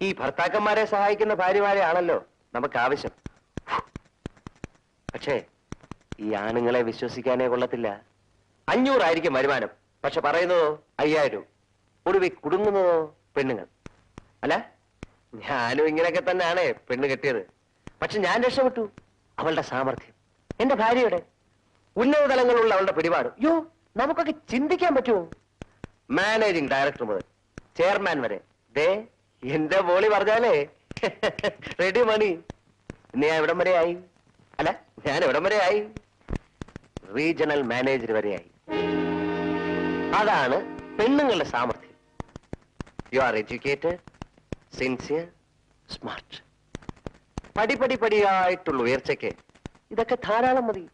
ഈ ഭർത്താക്കന്മാരെ സഹായിക്കുന്ന ഭാര്യമാരെയാണല്ലോ നമുക്ക് ആവശ്യം. പക്ഷേ ഈ ആണുങ്ങളെ വിശ്വസിക്കാനേ കൊള്ളത്തില്ല. 500 വരുമാനം, പക്ഷെ പറയുന്നതോ 5000. ഒടുവിൽ കുടുങ്ങുന്നതോ പെണ്ണുങ്ങൾ. അല്ല, ഞാനും ഇങ്ങനെയൊക്കെ തന്നെയാണ് പെണ്ണ് കെട്ടിയത്. പക്ഷെ ഞാൻ രക്ഷപ്പെട്ടു. അവളുടെ സാമർഥ്യം, എന്റെ ഭാര്യയുടെ ഉന്നത തലങ്ങളുള്ള അവളുടെ പിടിപാട്, യോ നമുക്കൊക്കെ ചിന്തിക്കാൻ പറ്റുമോ? മാനേജിംഗ് ഡയറക്ടർ മുതൽ ചെയർമാൻ വരെ ദേ എന്റെ ബോളി പറഞ്ഞാലേ റെഡി മണി. ഇന്ന് ഞാൻ എവിടം വരെ ആയി? അല്ല, ഞാൻ എവിടം വരെ ആയി? റീജിയണൽ മാനേജർ വരെയായി. അതാണ് പെണ്ണുങ്ങളുടെ സാമർഥ്യം. You are educated, sincere, smart. പടിയായിട്ടുള്ള ഉയർച്ചയ്ക്ക് ഇതൊക്കെ ധാരാളം മതി.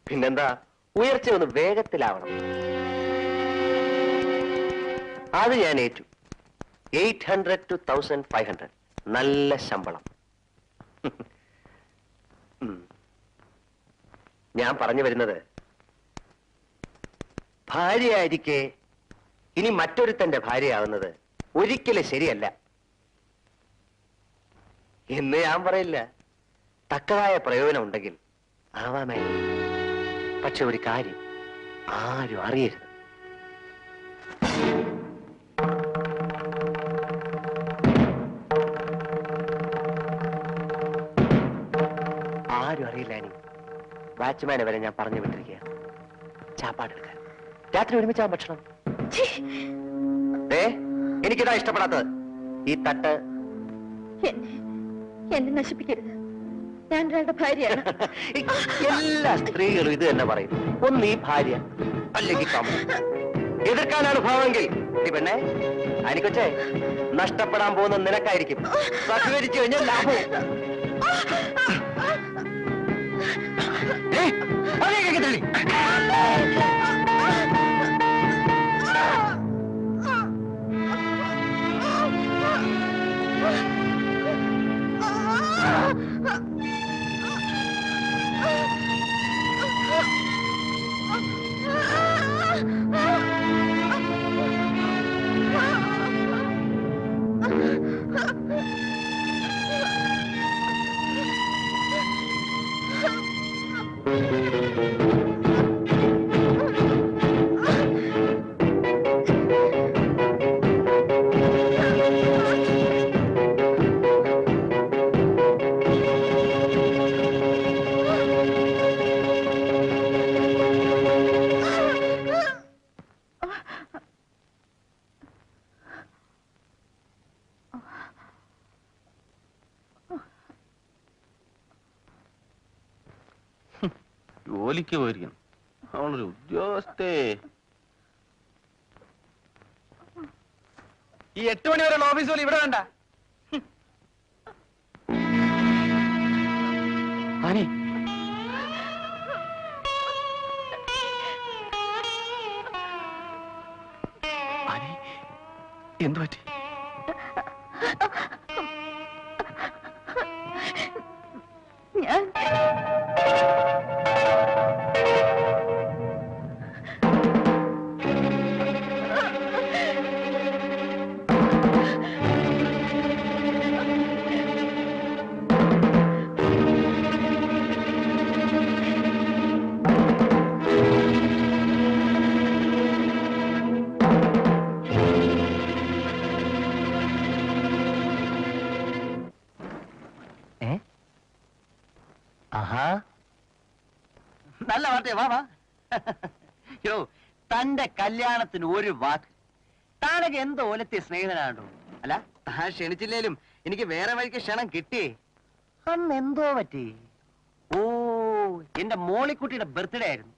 പിന്നെന്താ, ഉയർച്ച ഒന്ന് വേഗത്തിലാവണം. അത് ഞാൻ ഏറ്റു. 800 to 1500 നല്ല ശമ്പളം. ഞാൻ പറഞ്ഞു വരുന്നത്, ഭാര്യയായിരിക്കെ ഇനി മറ്റൊരുത്തന്റെ ഭാര്യയാവുന്നത് ഒരിക്കലും ശരിയല്ല എന്ന് ഞാൻ പറയില്ല. തക്കതായ പ്രയോജനം ഉണ്ടെങ്കിൽ ആവാമേ. പക്ഷെ ഒരു കാര്യം ആരും അറിയരുത്. ആരും അറിയില്ല. ഇനി വാച്ച്മാനെ വരെ ഞാൻ പറഞ്ഞു വിട്ടിരിക്കുക ചാപ്പാടെടുക്കാൻ. രാത്രി ഒരുമിച്ചാൻ ഭക്ഷണം. എനിക്കിതാ ഇഷ്ടപ്പെടാത്തത്. ഈ തട്ട് എന്നെ നശിപ്പിക്കരുത്. ഞാൻ ഒരാളുടെ ഭാര്യയാണ്. എല്ലാ സ്ത്രീകളും ഇത് തന്നെ പറയും. ഒന്ന് ഈ ഭാര്യ, അല്ലെങ്കിൽ എതിർക്കാനാണ് ഭാവമെങ്കിൽ ഈ പെണ്ണെ അനിക്കൊച്ചേ നഷ്ടപ്പെടാൻ പോകുന്ന നിനക്കായിരിക്കും. സഹകരിച്ചു കഴിഞ്ഞാൽ ലാഭവും. തള്ളി ജോലിക്ക് പോയിരിക്കണം. അവളൊരു ഉദ്യോഗസ്ഥേ. ഈ 8 മണി വരെയുള്ള ഓഫീസ് ജോലി ഇവിടെ വേണ്ട. ആനി എന്തു പറ്റി? ഞാൻ നല്ല വാർത്തയാ. വാ. തന്റെ കല്യാണത്തിന് ഒരു വാക്ക്. താനൊക്കെ എന്തോ ഓലത്തെ സ്നേഹിതനാണോ? അല്ല, താൻ ക്ഷണിച്ചില്ലേലും എനിക്ക് വേറെ വഴിക്ക് ക്ഷണം കിട്ടി. അന്ന് എന്തോ പറ്റി? ഓ, എന്റെ മോളിക്കുട്ടിയുടെ ബർത്ത്ഡേ ആയിരുന്നു.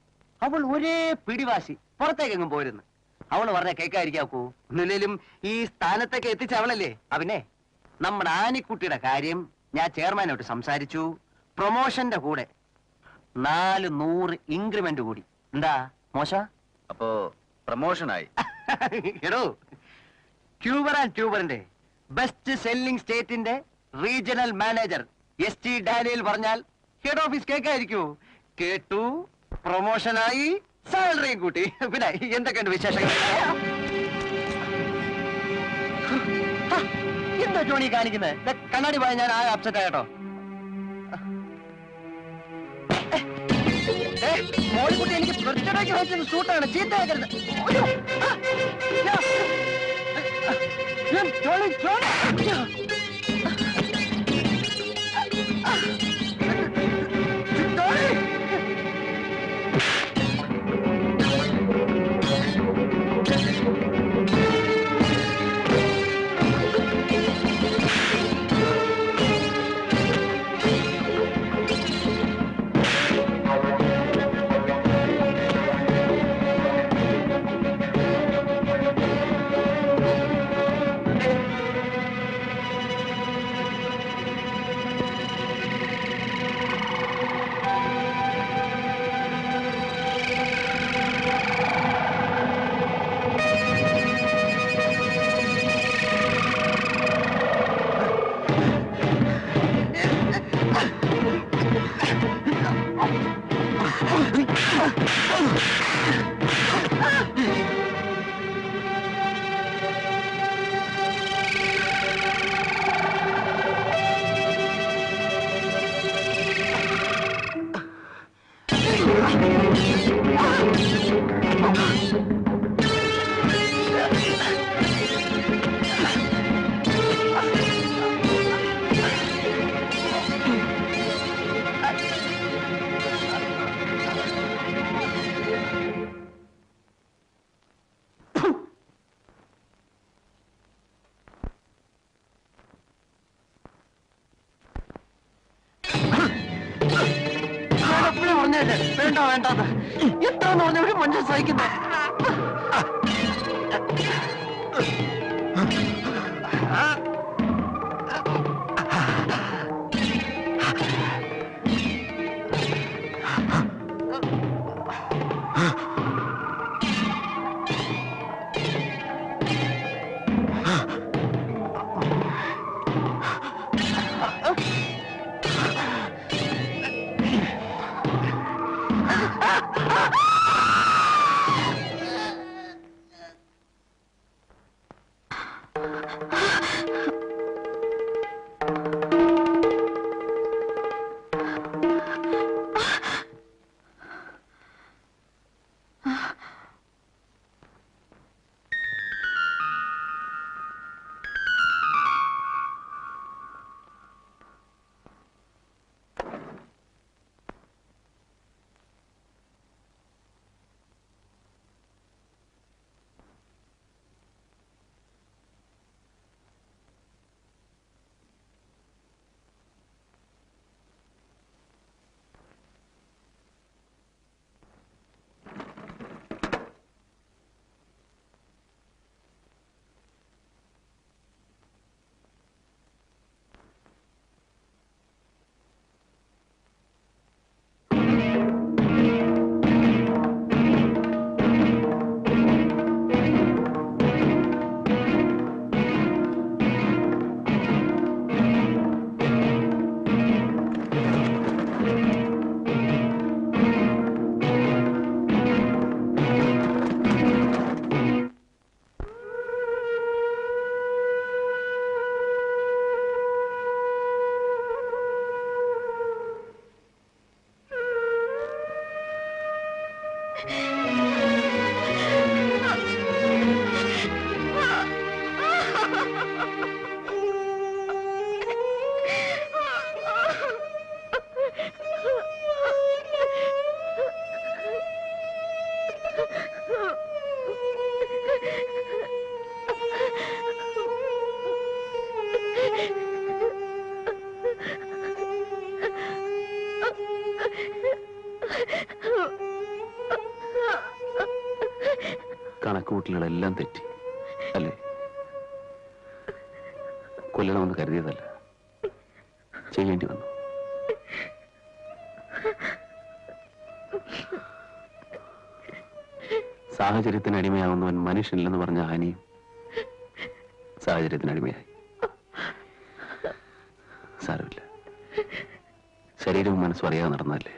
അവൾ ഒരേ പിടിവാശി, പുറത്തേക്കെങ്ങും പോരുന്നു. അവള് പറഞ്ഞ കേൾക്കാതിരിക്കാക്കൂ. ഒന്നില്ലേലും ഈ സ്ഥാനത്തേക്ക് എത്തിച്ച അവളല്ലേ. പിന്നെ നമ്മുടെ ആനിക്കുട്ടിയുടെ കാര്യം ഞാൻ ചെയർമാനോട്ട് സംസാരിച്ചു. പ്രൊമോഷന്റെ കൂടെ 400 ഇൻക്രിമെന്റ് കൂടി. എന്താ മോശ? അപ്പോ പ്രമോഷനായി. എടോ, ട്യൂബർ ആൻഡ് ട്യൂബറിന്റെ ബെസ്റ്റ് സെല്ലിംഗ് സ്റ്റേറ്റിന്റെ റീജിയണൽ മാനേജർ ST ഡാനിയൽ പറഞ്ഞാൽ ഹെഡ് ഓഫീസ് കേൾക്കായിരിക്കൂ. കേട്ടു, പ്രൊമോഷനായി, സാലറിയും കൂട്ടി. പിന്നെ എന്തൊക്കെയുണ്ട് വിശേഷങ്ങൾ? എന്താ എന്താ ജോണി കാണിക്കുന്നത്? കണ്ണാടി പോയ ഞാൻ ആകെ അപ്സെറ്റ് ആയിട്ടോ. മോളിക്കുട്ടി എനിക്ക് ബർത്ത്ഡേക്ക് വെച്ചത് സൂട്ടാണ്, ചീത്തയാക്കരുത്. ജോണി ജോണി വേണ്ട വേണ്ടത് എന്താന്ന് പറഞ്ഞ ഒരു മനുഷ്യൻ സഹിക്കുന്നത്. കണക്കുകൂട്ടലുകളെല്ലാം തെറ്റി അല്ലേ? കൊല്ലണമെന്ന് കരുതിയതല്ല, ചെയ്യേണ്ടി വന്നു. സാഹചര്യത്തിന് അടിമയാവുന്നവൻ മനുഷ്യനില്ലെന്ന് പറഞ്ഞ ഹാനിയും സാഹചര്യത്തിന് അടിമയായി. സാരമില്ല, ശരീരവും മനസ്സും അറിയാതെ നടന്നല്ലേ,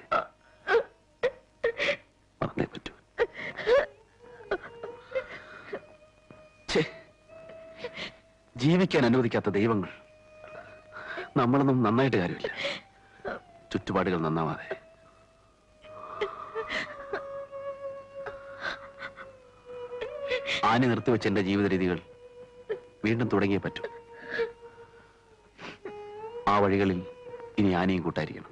മറന്നേ പറ്റൂ. ജീവിക്കാൻ അനുവദിക്കാത്ത ദൈവങ്ങൾ. നമ്മളൊന്നും നന്നായിട്ട് കാര്യമില്ല, ചുറ്റുപാടുകൾ നന്നാവാതെ. ആനി നിർത്തിവെച്ച എന്റെ ജീവിത രീതികൾ വീണ്ടും തുടങ്ങിയേ പറ്റൂ. ആ വഴികളിൽ ഇനി ആനയും കൂട്ടായിരിക്കണം.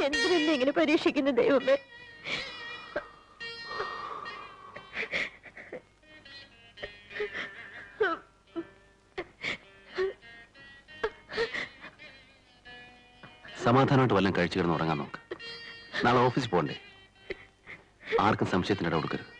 എന്തിനെന്നെ ഇങ്ങനെ പരീക്ഷിക്കുന്ന ദൈവമേ? സമാധാനമായിട്ട് വല്ലതും കഴിച്ചു കിടന്ന് ഉറങ്ങാൻ നോക്ക്. നാളെ ഓഫീസിൽ പോകണ്ടേ? ആർക്കും സംശയത്തിന് ഇട കൊടുക്കരുത്.